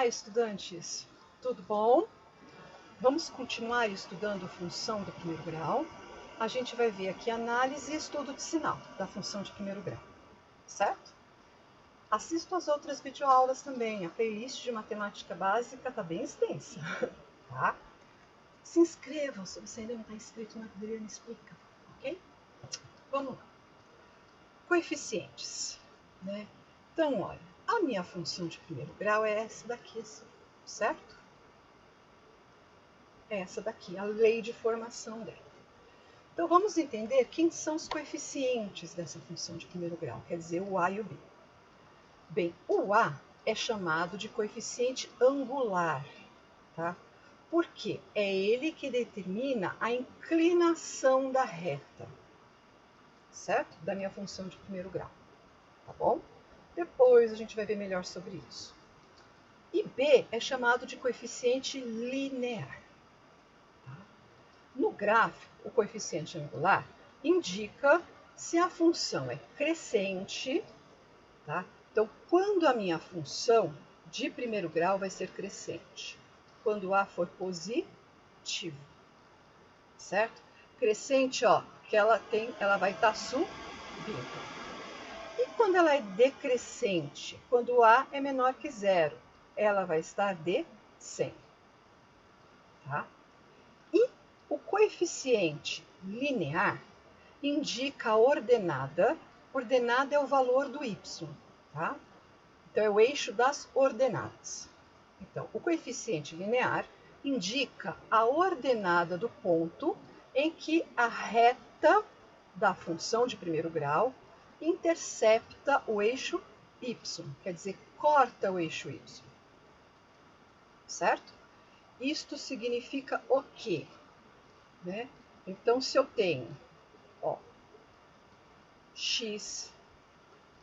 Olá, estudantes! Tudo bom? Vamos continuar estudando a função do primeiro grau. A gente vai ver aqui análise e estudo de sinal da função de primeiro grau, certo? Assista as outras videoaulas também. A playlist de matemática básica está bem extensa, tá? Se inscrevam se você ainda não está inscrito na Adriana Explica, ok? Vamos lá. Coeficientes, né? Então, olha, a minha função de primeiro grau é essa daqui, assim, certo? É essa daqui, a lei de formação dela. Então, vamos entender quem são os coeficientes dessa função de primeiro grau, quer dizer, o A e o B. Bem, o A é chamado de coeficiente angular, tá? Porque é ele que determina a inclinação da reta, certo? Da minha função de primeiro grau, tá bom? Depois a gente vai ver melhor sobre isso. E B é chamado de coeficiente linear. No gráfico, o coeficiente angular indica se a função é crescente, tá? Então, quando a minha função de primeiro grau vai ser crescente? Quando A for positivo, certo? Crescente, ó, que ela vai estar subindo. E quando ela é decrescente? Quando A é menor que zero, ela vai estar descendo, tá? E o coeficiente linear indica a ordenada. Ordenada é o valor do y, tá? Então, é o eixo das ordenadas. Então, o coeficiente linear indica a ordenada do ponto em que a reta da função de primeiro grau intercepta o eixo y, quer dizer, corta o eixo y, certo? Isto significa o quê? Né? Então, se eu tenho, ó, x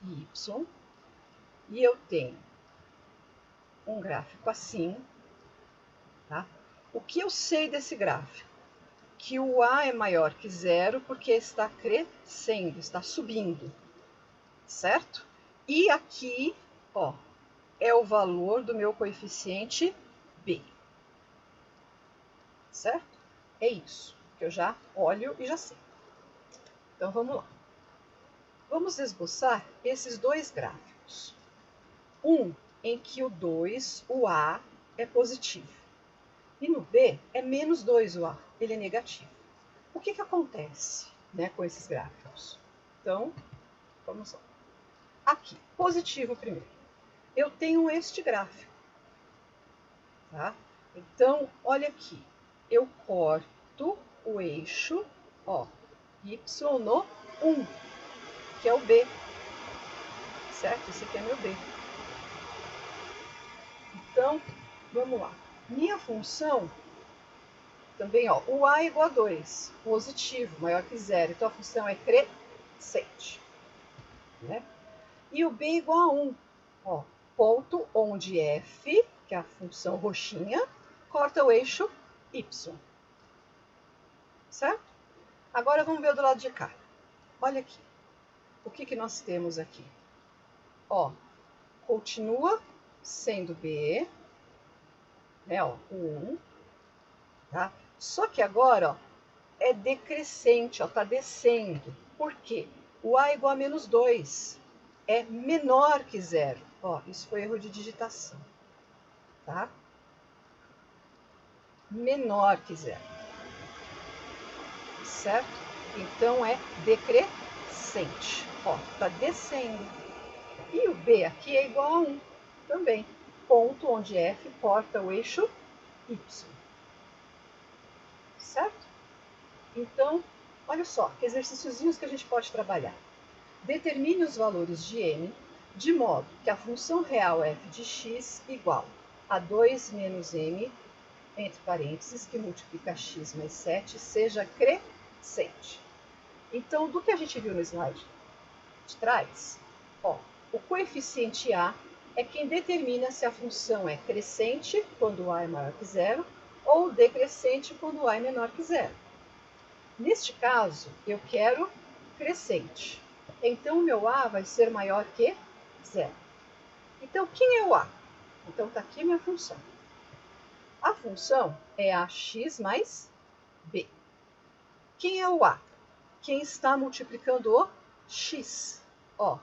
e y, e eu tenho um gráfico assim, tá? O que eu sei desse gráfico? Que o A é maior que zero porque está crescendo, está subindo, certo? E aqui, ó, é o valor do meu coeficiente B, certo? É isso que eu já olho e já sei. Então, vamos lá. Vamos esboçar esses dois gráficos. Um em que o 2, o A, é positivo. E no B é menos 2 o A, ele é negativo. O que acontece, né, com esses gráficos? Então, vamos lá. Aqui, positivo primeiro. Eu tenho este gráfico, tá? Então, olha aqui. Eu corto o eixo, ó, y no 1, que é o B, certo? Esse aqui é meu B. Então, vamos lá. Minha função, também, ó, o A é igual a 2, positivo, maior que zero. Então, a função é crescente, né? E o B é igual a 1, ó, ponto onde f, que é a função roxinha, corta o eixo y, certo? Agora, vamos ver do lado de cá. Olha aqui. O que nós temos aqui? Ó, continua sendo B, né, ó, o 1, tá? Só que agora, ó, é decrescente, ó, tá descendo. Por quê? O A é igual a menos 2, é menor que zero. Ó, isso foi erro de digitação, tá? Menor que zero, certo? Então, é decrescente, ó, tá descendo. E o B aqui é igual a 1 também, ponto onde f corta o eixo y, certo? Então, olha só, que exercíciozinhos que a gente pode trabalhar. Determine os valores de n de modo que a função real f de x igual a 2 menos m, entre parênteses, que multiplica x mais 7, seja crescente. Então, do que a gente viu no slide de trás, ó, o coeficiente a é quem determina se a função é crescente quando a é maior que zero ou decrescente quando a é menor que zero. Neste caso, eu quero crescente. Então, o meu a vai ser maior que zero. Então, quem é o a? Então, está aqui minha função. A função é ax mais b. Quem é o a? Quem está multiplicando o x. Ó,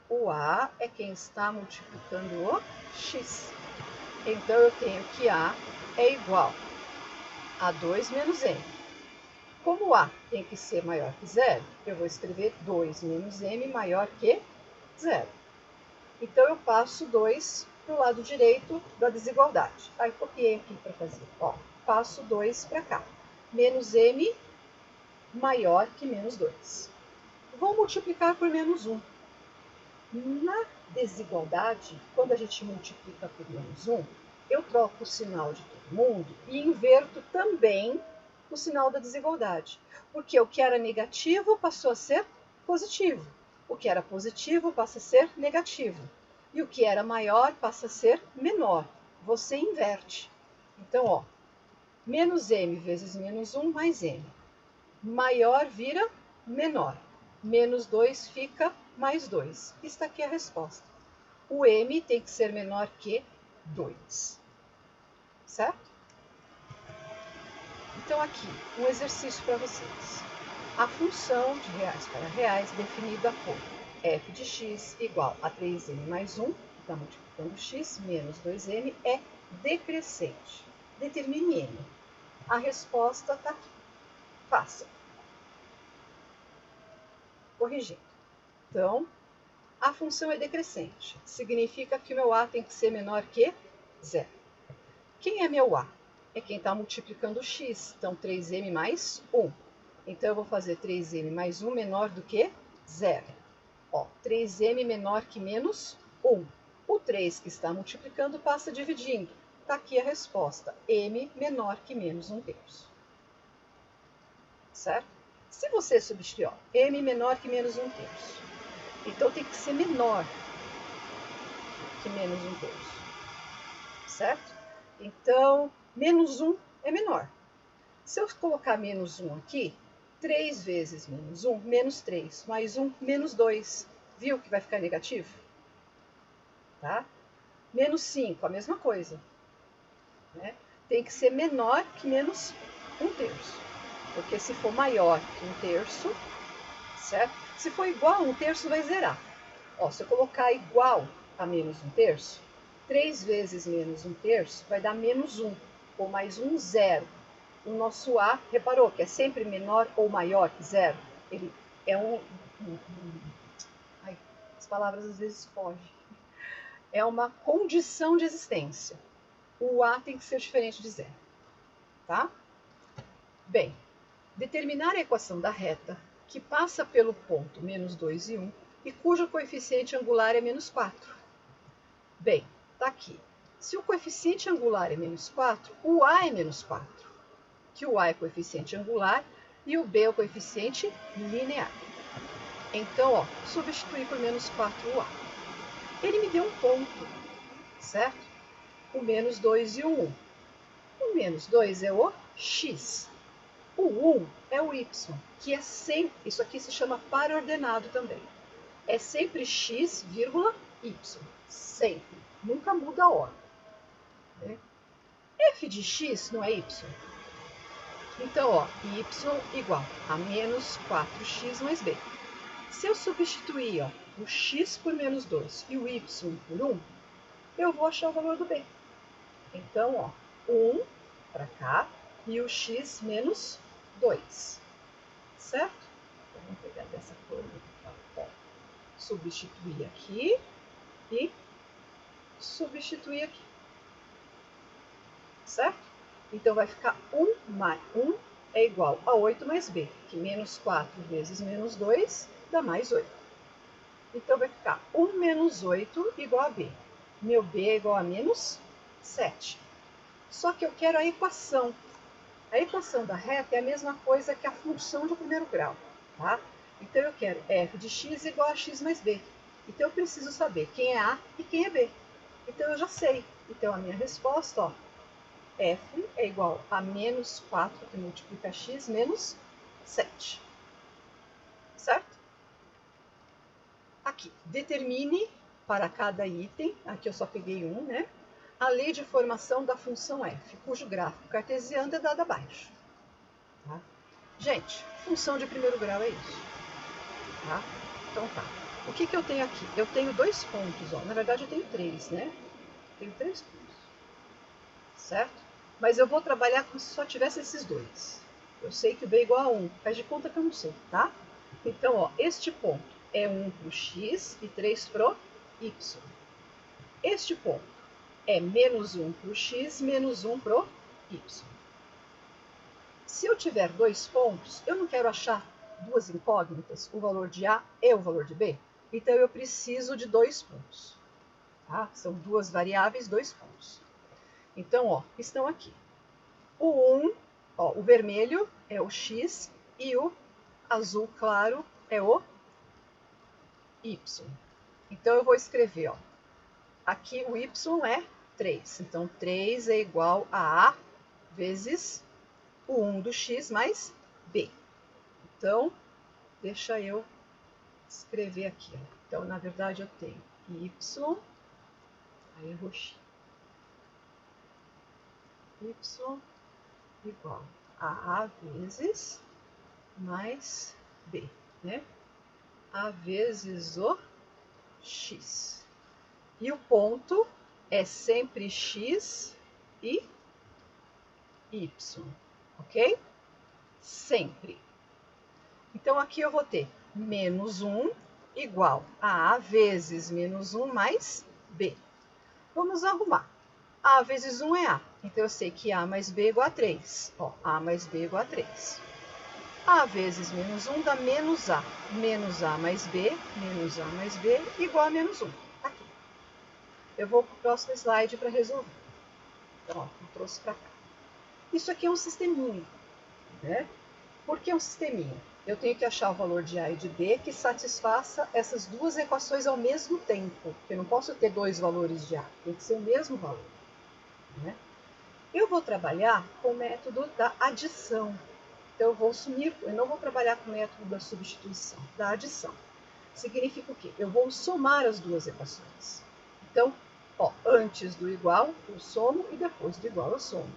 o a é quem está multiplicando o x. Então, eu tenho que a é igual a 2 menos m. Como a tem que ser maior que zero, eu vou escrever 2 menos m maior que zero. Então, eu passo 2 para o lado direito da desigualdade. Aí, copiei aqui para fazer. Ó, passo 2 para cá. Menos m maior que menos 2. Vou multiplicar por menos 1. Na desigualdade, quando a gente multiplica por menos 1, eu troco o sinal de todo mundo e inverto também o sinal da desigualdade. Porque o que era negativo passou a ser positivo. O que era positivo passa a ser negativo. E o que era maior passa a ser menor. Você inverte. Então, ó, menos m vezes menos 1 mais m. Maior vira menor. Menos 2 fica mais 2. Está aqui a resposta. O m tem que ser menor que 2. Certo? Então, aqui, um exercício para vocês. A função de reais para reais definida por f de x igual a 3m mais 1, que está multiplicando x, menos 2m, é decrescente. Determine m. A resposta está aqui. Faça. Corrigindo. Então, a função é decrescente. Significa que o meu a tem que ser menor que zero. Quem é meu a? É quem está multiplicando x. Então, 3m mais 1. Então, eu vou fazer 3m mais 1 menor do que zero. Ó, 3m menor que menos 1. O 3 que está multiplicando passa dividindo. Está aqui a resposta. M menor que menos 1/3. Certo? Se você substituir, ó, m menor que menos 1/3. Então, tem que ser menor que menos 1/3. Certo? Então, menos 1 é menor. Se eu colocar menos 1 aqui, 3 vezes menos 1, menos 3, mais 1, menos 2. Viu que vai ficar negativo? Tá? Menos 5, a mesma coisa. Né? Tem que ser menor que menos 1/3. Porque se for maior que 1/3, certo? Se for igual a 1/3, vai zerar. Ó, se eu colocar igual a menos 1/3, 3 vezes menos 1/3 vai dar menos 1, ou mais 1, 0. O nosso A, reparou que é sempre menor ou maior que zero? Ele é ai, as palavras às vezes fogem. É uma condição de existência. O A tem que ser diferente de zero. Tá? Bem, determinar a equação da reta que passa pelo ponto menos 2 e 1 e cujo coeficiente angular é menos 4. Bem, tá aqui. Se o coeficiente angular é menos 4, o A é menos 4. Que o A é coeficiente angular e o B é o coeficiente linear. Então, ó, substituir por menos 4 o A. Ele me deu um ponto, certo? O menos 2 e o 1. O menos 2 é o x. O 1 é o y, que é sempre, isso aqui se chama par ordenado também. É sempre x, vírgula, y. Sempre. Nunca muda a ordem. Né? F de x não é y? Então, ó, y igual a menos 4x mais b. Se eu substituir ó, o x por menos 2 e o y por 1, eu vou achar o valor do b. Então, ó, 1 para cá e o x menos 2. Certo? Então, vamos pegar dessa cor. Ó, substituir aqui e substituir aqui. Certo? Então, vai ficar 1 mais 1 é igual a 8 mais b, que menos 4 vezes menos 2 dá mais 8. Então, vai ficar 1 menos 8 igual a b. Meu b é igual a menos 7. Só que eu quero a equação. A equação da reta é a mesma coisa que a função de primeiro grau. Tá? Então, eu quero f de x igual a x mais b. Então, eu preciso saber quem é a e quem é b. Então, eu já sei. Então, a minha resposta, ó, f é igual a menos 4, que multiplica x, menos 7. Certo? Aqui, determine para cada item, aqui eu só peguei um, né? A lei de formação da função f, cujo gráfico cartesiano é dado abaixo. Tá? Gente, função de primeiro grau é isso. Tá? Então tá. O que eu tenho aqui? Eu tenho 2 pontos, ó. Na verdade eu tenho 3, né? Tenho 3 pontos. Certo? Mas eu vou trabalhar como se só tivesse esses 2. Eu sei que o b é igual a 1. Faz de conta que eu não sei, tá? Então, ó, este ponto é 1 para o x e 3 para o y. Este ponto é menos 1 para o x, menos 1 para o y. Se eu tiver 2 pontos, eu não quero achar 2 incógnitas, o valor de A e o valor de B. Então, eu preciso de 2 pontos. Tá? São 2 variáveis, 2 pontos. Então, ó, estão aqui. O vermelho é o x e o azul claro é o y. Então, eu vou escrever, ó, aqui o y é 3. Então, 3 é igual a vezes o 1 do x mais b. Então, deixa eu escrever aqui. Ó. Então, na verdade, eu tenho y, aí errou x, y igual a vezes mais b, né? A vezes o x. E o ponto é sempre x e y, ok? Sempre. Então, aqui eu vou ter menos 1 igual a vezes menos 1 mais b. Vamos arrumar. A vezes 1 é A. Então, eu sei que A mais B é igual a 3. Ó, A mais B é igual a 3. A vezes menos 1 dá menos A. Menos A mais B, menos A mais B, igual a menos 1. Aqui. Eu vou para o próximo slide para resolver. Então, ó, eu trouxe para cá. Isso aqui é um sisteminha, né? Por que um sisteminha? Eu tenho que achar o valor de A e de B que satisfaça essas duas equações ao mesmo tempo. Porque eu não posso ter 2 valores de A, tem que ser o mesmo valor. Né? Eu vou trabalhar com o método da adição. Então, eu não vou trabalhar com o método da substituição, da adição. Significa o quê? Eu vou somar as duas equações. Então, ó, antes do igual, eu somo e depois do igual, eu somo.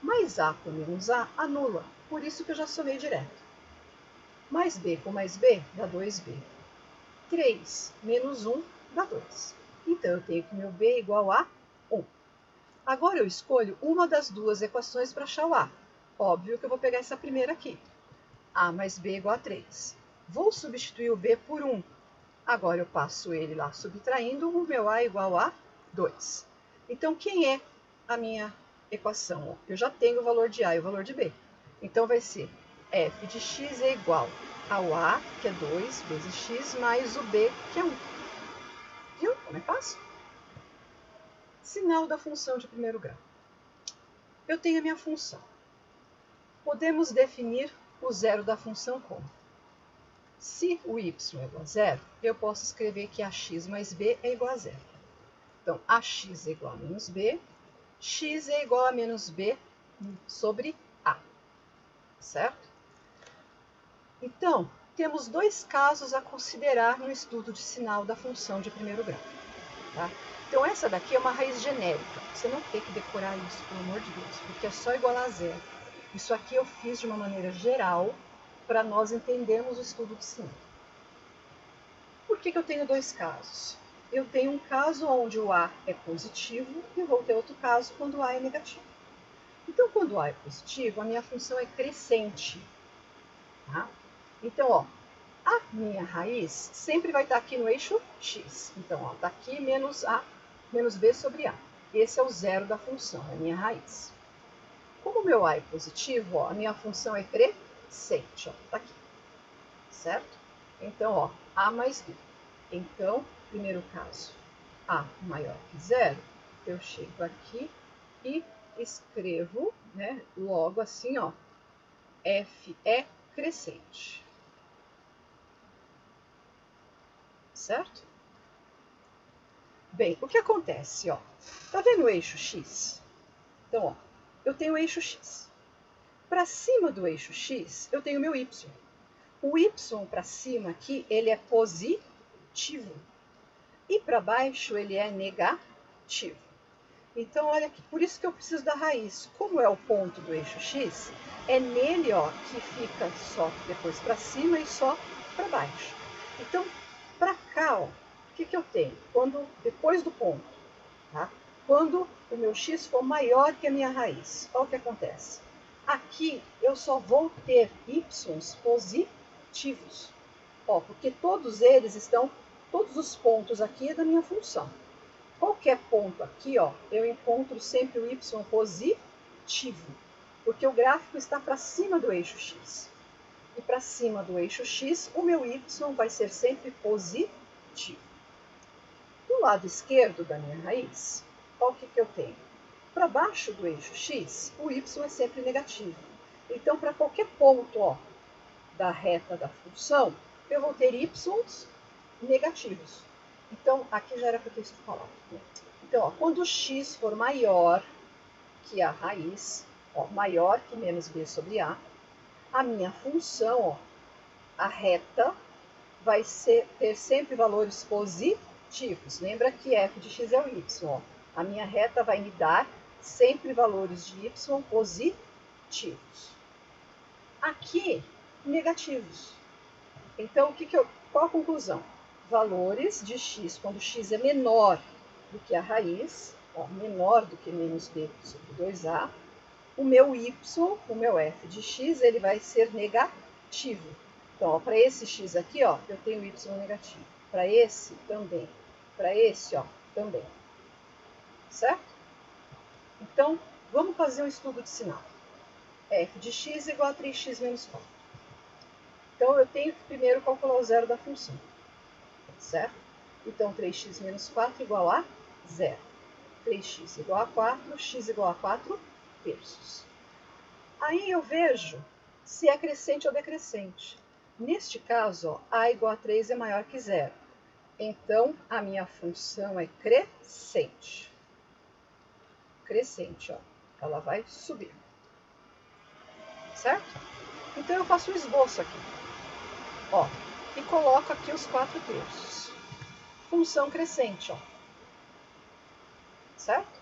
Mais A com menos A anula, por isso que eu já somei direto. Mais B com mais B dá 2B. 3 menos 1 dá 2. Então, eu tenho que meu B é igual a 1. Agora, eu escolho uma das duas equações para achar o A. Óbvio que eu vou pegar essa primeira aqui. A mais B é igual a 3. Vou substituir o B por 1. Agora, eu passo ele lá subtraindo, o meu A é igual a 2. Então, quem é a minha equação? Eu já tenho o valor de A e o valor de B. Então, vai ser f de x é igual ao A, que é 2, vezes x, mais o B, que é 1. Viu como é fácil? Sinal da função de primeiro grau. Eu tenho a minha função. Podemos definir o zero da função como? Se o y é igual a zero, eu posso escrever que ax mais b é igual a zero. Então, ax é igual a menos b, x é igual a menos b sobre a. Certo? Então, temos 2 casos a considerar no estudo de sinal da função de primeiro grau. Tá? Então, essa daqui é uma raiz genérica. Você não tem que decorar isso, pelo amor de Deus, porque é só igualar a zero. Isso aqui eu fiz de uma maneira geral para nós entendermos o estudo de sinal. Por que eu tenho 2 casos? Eu tenho um caso onde o A é positivo e vou ter outro caso quando o A é negativo. Então, quando o A é positivo, a minha função é crescente. Tá? Então, ó, a minha raiz sempre vai estar aqui no eixo x. Então, está aqui menos a menos b sobre a. Esse é o zero da função, é a minha raiz. Como o meu a é positivo, ó, a minha função é crescente. Está aqui. Certo? Então, ó, a mais b. Então, primeiro caso, a maior que zero, eu chego aqui e escrevo, né, logo assim, ó, f é crescente. Certo? Bem, o que acontece, ó? Tá vendo o eixo x? Então, ó, eu tenho o eixo x. Para cima do eixo x, eu tenho o meu y. O y para cima aqui, ele é positivo. e para baixo ele é negativo. Então, olha aqui, por isso que eu preciso da raiz. Como é o ponto do eixo x, é nele, ó, que fica só depois para cima e só para baixo. Então, para cá, ó, o que eu tenho? Depois do ponto, tá? Quando o meu x for maior que a minha raiz, olha o que acontece. Aqui eu só vou ter y's positivos, ó, porque todos os pontos aqui é da minha função. Qualquer ponto aqui, ó, eu encontro sempre o y positivo, porque o gráfico está para cima do eixo x. E para cima do eixo x, o meu y vai ser sempre positivo. Do lado esquerdo da minha raiz, olha o que eu tenho. Para baixo do eixo x, o y é sempre negativo. Então, para qualquer ponto, ó, da reta da função, eu vou ter y's negativos. Então, aqui já era para ter isso falado, né? Então, ó, quando o x for maior que a raiz, ó, maior que menos b sobre a minha função, ó, a reta, vai ter sempre valores positivos. Lembra que f de x é o y, ó. A minha reta vai me dar sempre valores de y positivos. Aqui, negativos. Então, qual a conclusão? Valores de x, quando x é menor do que a raiz, ó, menor do que menos b sobre 2a, o meu y, o meu f de x, ele vai ser negativo. Então, para esse x aqui, ó, eu tenho y negativo. Para esse, também. Para esse, ó, também. Certo? Então, vamos fazer um estudo de sinal. F de x igual a 3x menos 4. Então, eu tenho que primeiro calcular o zero da função. Certo? Então, 3x menos 4 igual a 0. 3x igual a 4, x igual a 4 terços. Aí eu vejo se é crescente ou decrescente. Neste caso, ó, a igual a 3 é maior que 0. Então, a minha função é crescente. Crescente, ó. Ela vai subir. Certo? Então, eu faço um esboço aqui. Ó, e coloco aqui os 4 terços. Função crescente, ó. Certo?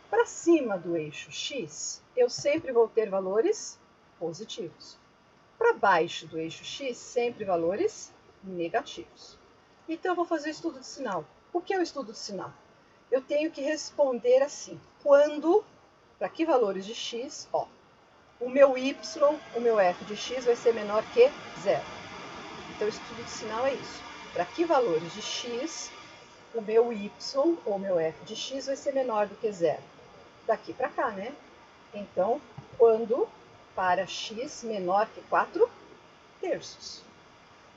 Para cima do eixo x, eu sempre vou ter valores positivos. Para baixo do eixo x, sempre valores negativos. Então, eu vou fazer o estudo de sinal. O que é o estudo de sinal? Eu tenho que responder assim. Quando, para que valores de x, ó, o meu y, o meu f de x vai ser menor que 0. Então, o estudo de sinal é isso. Para que valores de x, o meu y, ou o meu f de x vai ser menor do que 0. Daqui para cá, né? Então, quando para x menor que 4 terços.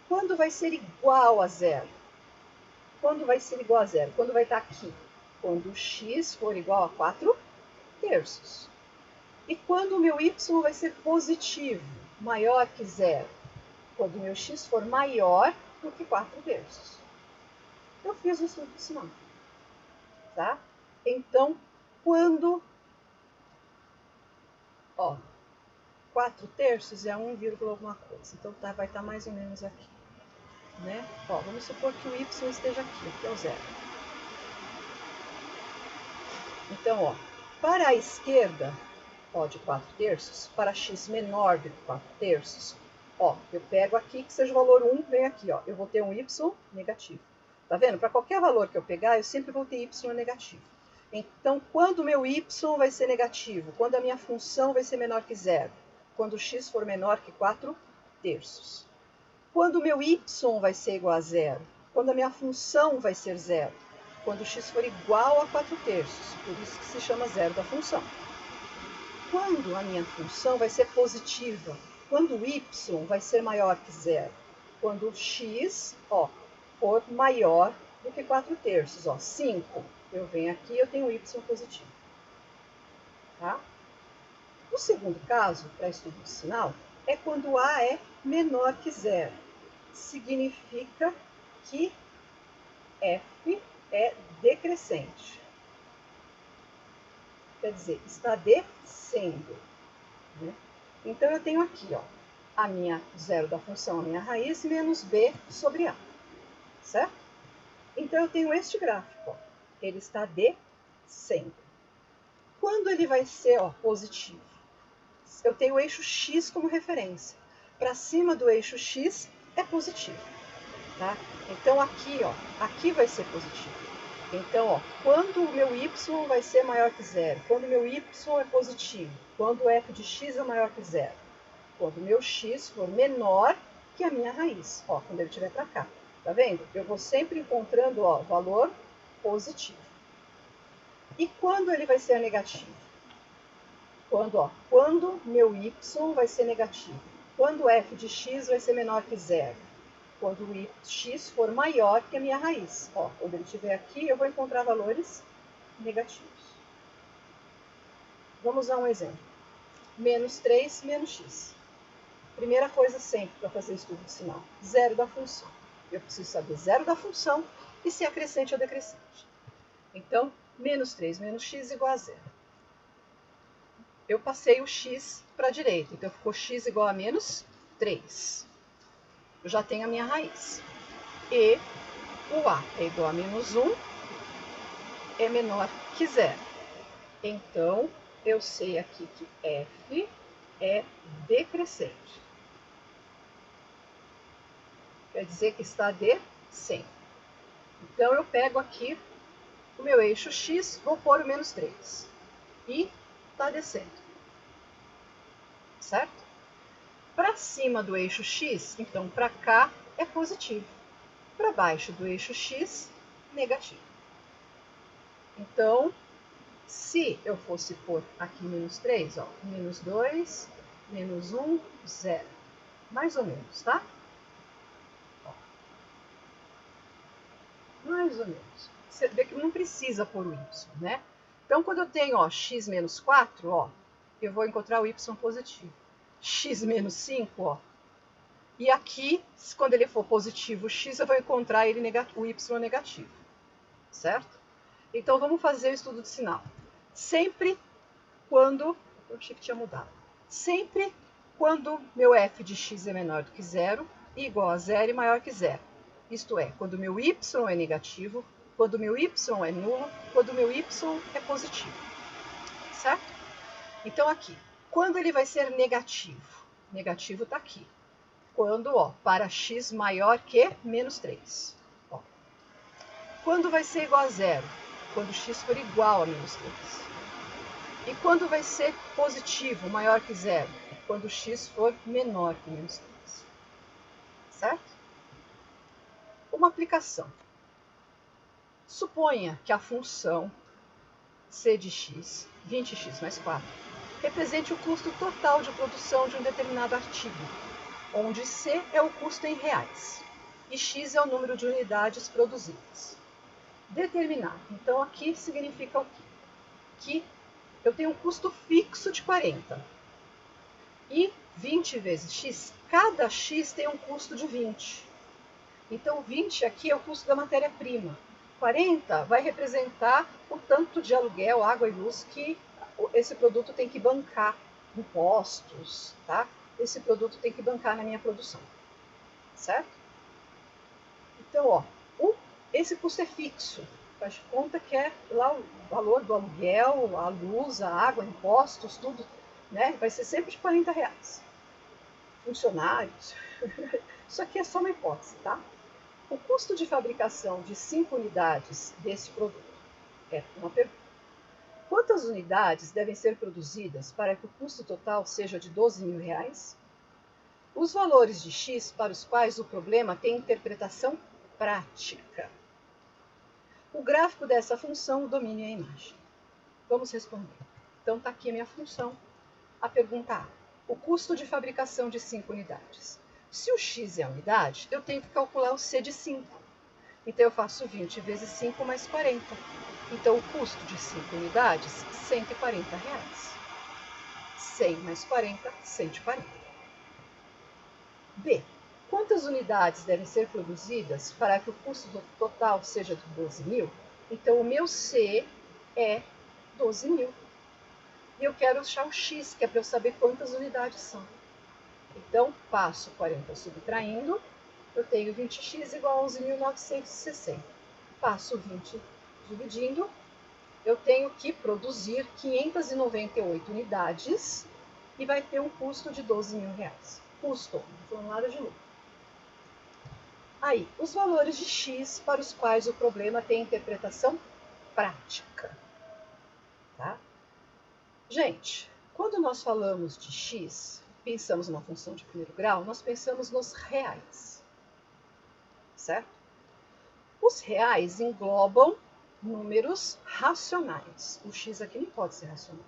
Quando vai ser igual a 0? Quando vai ser igual a 0? Quando vai estar aqui? Quando x for igual a 4 terços. E quando o meu y vai ser positivo, maior que 0? Quando o meu x for maior do que 4 terços. Eu fiz o estudo de sinal. Tá? Então, quando... Ó, 4 terços é 1, alguma coisa. Então, vai estar mais ou menos aqui. Né? Ó, vamos supor que o y esteja aqui é o 0. Então, ó, para a esquerda, ó, de 4 terços, para x menor do que 4 terços, ó, eu pego aqui que seja o valor 1, vem aqui, ó, eu vou ter um y negativo. Tá vendo? Para qualquer valor que eu pegar, eu sempre vou ter y negativo. Então, quando o meu y vai ser negativo? Quando a minha função vai ser menor que 0? Quando x for menor que 4 terços. Quando o meu y vai ser igual a 0? Quando a minha função vai ser 0? Quando x for igual a 4 terços, por isso que se chama zero da função. Quando a minha função vai ser positiva? Quando o y vai ser maior que 0? Quando o x, ó, for maior do que 4 terços, ó, 5. Eu venho aqui, eu tenho y positivo. Tá? O segundo caso, para estudo de sinal, é quando A é menor que 0. Significa que F é decrescente. Quer dizer, está descendo. Né? Então, eu tenho aqui, ó, a minha zero da função, a minha raiz, menos b sobre a. Certo? Então, eu tenho este gráfico, ó, ele está descendo. Quando ele vai ser positivo? Eu tenho o eixo X como referência. Para cima do eixo X é positivo. Tá? Então, aqui vai ser positivo. Então, quando o meu y vai ser maior que zero? Quando o meu y é positivo? Quando o f de x é maior que zero? Quando o meu x for menor que a minha raiz. Quando ele estiver para cá. Tá vendo? Eu vou sempre encontrando valor positivo. E quando ele vai ser negativo? Quando meu y vai ser negativo. Quando o f de x vai ser menor que zero. Quando o x for maior que a minha raiz. Quando ele estiver aqui, eu vou encontrar valores negativos. Vamos a um exemplo. Menos 3 menos x. Primeira coisa sempre para fazer estudo de sinal. Zero da função. Eu preciso saber zero da função e se é crescente ou decrescente. Então, menos 3 menos x igual a zero. Eu passei o x para a direita. Então, ficou x igual a menos 3. Eu já tenho a minha raiz. E o a é igual a menos 1, é menor que zero. Então, eu sei aqui que f é decrescente. Quer dizer que está descendo. Então, eu pego aqui o meu eixo x, vou pôr o menos 3. E está descendo. Certo? Para cima do eixo x, então para cá é positivo. Para baixo do eixo x, negativo. Então, se eu fosse pôr aqui menos 3, menos 2, menos 1, 0. Mais ou menos, tá? Mais ou menos. Você vê que não precisa pôr o y, né? Então, quando eu tenho x menos 4, eu vou encontrar o y positivo. X menos 5, e aqui, quando ele for positivo x, eu vou encontrar o y negativo. Certo? Então, vamos fazer o estudo de sinal. Sempre quando... Eu achei que tinha mudado. Sempre quando meu f de x é menor do que zero, igual a zero e maior que zero. Isto é, quando meu y é negativo, quando meu y é nulo, quando meu y é positivo. Certo? Então, aqui, quando ele vai ser negativo? Negativo está aqui. Quando, para x maior que menos 3. Quando vai ser igual a zero? Quando x for igual a menos 3. E quando vai ser positivo, maior que zero? Quando x for menor que menos 3. Certo? Uma aplicação. Suponha que a função c de x, 20x mais 4, represente o custo total de produção de um determinado artigo, onde c é o custo em reais e x é o número de unidades produzidas. Determinar. Então, aqui significa o quê? Que eu tenho um custo fixo de 40. E 20 vezes x, cada x tem um custo de 20. Então, 20 aqui é o custo da matéria-prima. 40 vai representar o tanto de aluguel, água e luz que esse produto tem que bancar, impostos, tá? Esse produto tem que bancar na minha produção. Certo? Então, esse custo é fixo. Faz de conta que é lá o valor do aluguel, a luz, a água, impostos, tudo, né? Vai ser sempre de 40 reais. Funcionários. Isso aqui é só uma hipótese, tá? O custo de fabricação de 5 unidades desse produto é uma pergunta. Quantas unidades devem ser produzidas para que o custo total seja de 12 mil reais? Os valores de x para os quais o problema tem interpretação prática. O gráfico dessa função domina a imagem. Vamos responder. Então, está aqui a minha função. A pergunta A. O custo de fabricação de 5 unidades. Se o x é a unidade, eu tenho que calcular o c de 5. Então, eu faço 20 vezes 5 mais 40. Então, o custo de 5 unidades, R$ 140. 100 mais 40, 140. B. Quantas unidades devem ser produzidas para que o custo total seja de 12 mil? Então, o meu C é 12 mil. E eu quero achar o X, que é para eu saber quantas unidades são. Então, passo 40 subtraindo, eu tenho 20x igual a 11.960. passo 20 dividindo, eu tenho que produzir 598 unidades e vai ter um custo de R$12.000. Custo, não falando nada de lucro. Aí, os valores de X para os quais o problema tem interpretação prática. Tá? Gente, quando nós falamos de X, pensamos numa função de primeiro grau, nós pensamos nos reais. Certo? Os reais englobam números racionais. O X aqui não pode ser racional.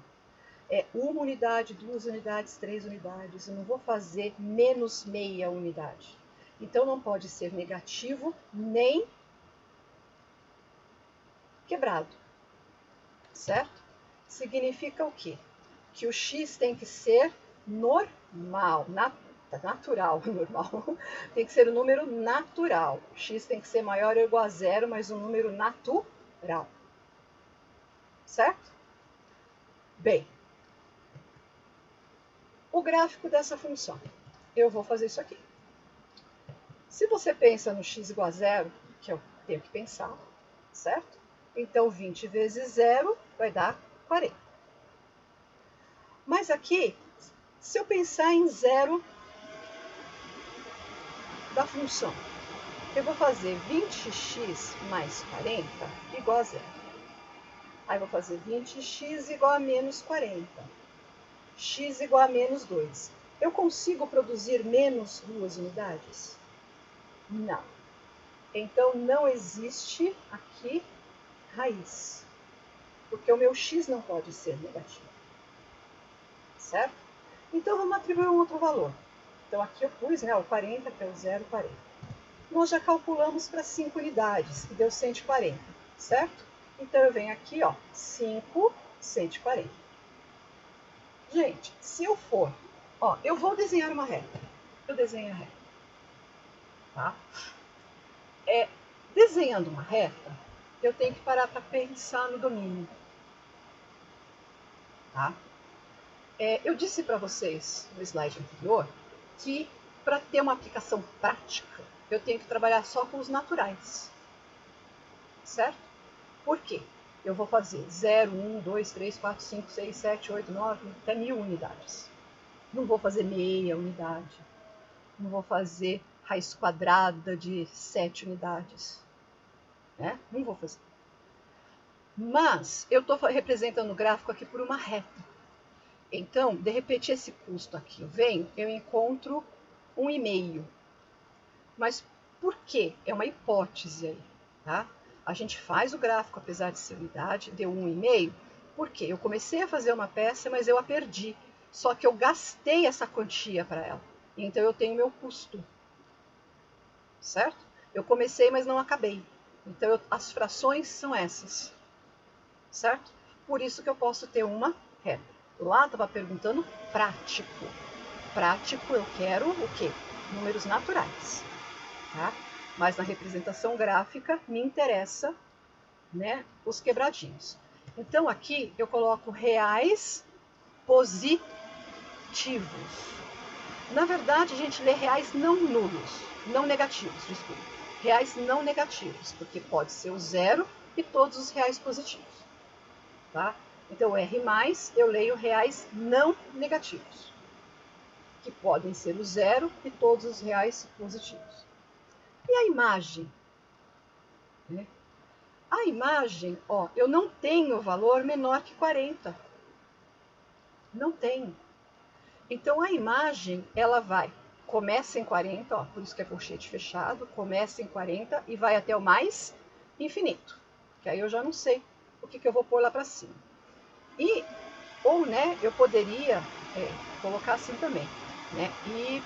É 1 unidade, 2 unidades, 3 unidades. Eu não vou fazer menos meia unidade. Então, não pode ser negativo nem quebrado. Certo? Significa o quê? Que o X tem que ser normal, natural, normal. Tem que ser um número natural. X tem que ser maior ou igual a zero, mas um número natural. Certo? Bem, o gráfico dessa função. Eu vou fazer isso aqui. Se você pensa no x igual a zero, que eu tenho que pensar, certo? Então, 20 vezes zero vai dar 40. Mas aqui, se eu pensar em zero da função, eu vou fazer 20x mais 40 igual a zero. Aí, eu vou fazer 20x igual a menos 40. X igual a menos 2. Eu consigo produzir menos 2 unidades? Não. Então, não existe aqui raiz, porque o meu x não pode ser negativo. Certo? Então, vamos atribuir um outro valor. Então, aqui eu pus o 40, que é o 0,40. Nós já calculamos para 5 unidades, que deu 140, certo? Então, eu venho aqui, 5, 140. Gente, se eu for, eu vou desenhar uma reta. Eu desenho a reta. Tá? Desenhando uma reta, eu tenho que parar para pensar no domínio. Tá? Eu disse para vocês no slide anterior que para ter uma aplicação prática, eu tenho que trabalhar só com os naturais. Certo? Por quê? Eu vou fazer 0, 1, 2, 3, 4, 5, 6, 7, 8, 9, até 1000 unidades. Não vou fazer meia unidade. Não vou fazer raiz quadrada de 7 unidades. Né? Não vou fazer. Mas eu estou representando o gráfico aqui por uma reta. Então, de repente, esse custo aqui eu encontro 1,5. Mas por quê? É uma hipótese aí, tá? A gente faz o gráfico, apesar de ser unidade, deu 1,5. Por quê? Eu comecei a fazer uma peça, mas eu a perdi. Só que eu gastei essa quantia para ela. Então, eu tenho meu custo. Certo? Eu comecei, mas não acabei. Então, as frações são essas. Certo? Por isso que eu posso ter uma reta. Lá estava perguntando prático. Prático eu quero o quê? Números naturais. Tá? Mas na representação gráfica me interessa, né, os quebradinhos. Então aqui eu coloco reais positivos. Na verdade, a gente lê reais não nulos, não negativos, desculpa. Reais não negativos, porque pode ser o zero e todos os reais positivos. Tá? Então, R+, eu leio reais não negativos, que podem ser o zero e todos os reais positivos. E a imagem? Né? A imagem, eu não tenho valor menor que 40. Não tenho. Então, a imagem, ela começa em 40, por isso que é colchete fechado, começa em 40 e vai até o mais infinito. Que aí eu já não sei o que eu vou pôr lá para cima. Ou, né, eu poderia colocar assim também, né, y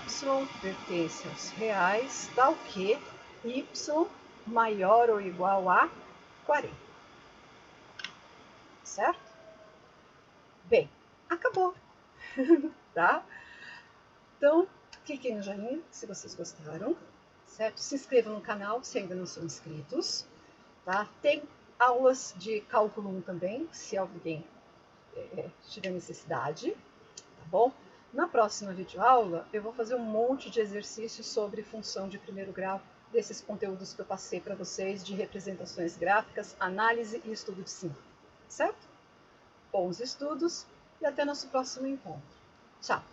pertence aos reais, tal que y maior ou igual a 40. Certo? Bem, acabou. Tá? Então, cliquem no joinha se vocês gostaram, certo? Se inscrevam no canal se ainda não são inscritos, tá? Tem aulas de cálculo 1 também, se alguém tiver necessidade, tá bom? Na próxima videoaula, eu vou fazer um monte de exercícios sobre função de primeiro grau desses conteúdos que eu passei para vocês de representações gráficas, análise e estudo de símbolo, certo? Bons estudos e até nosso próximo encontro. Tchau!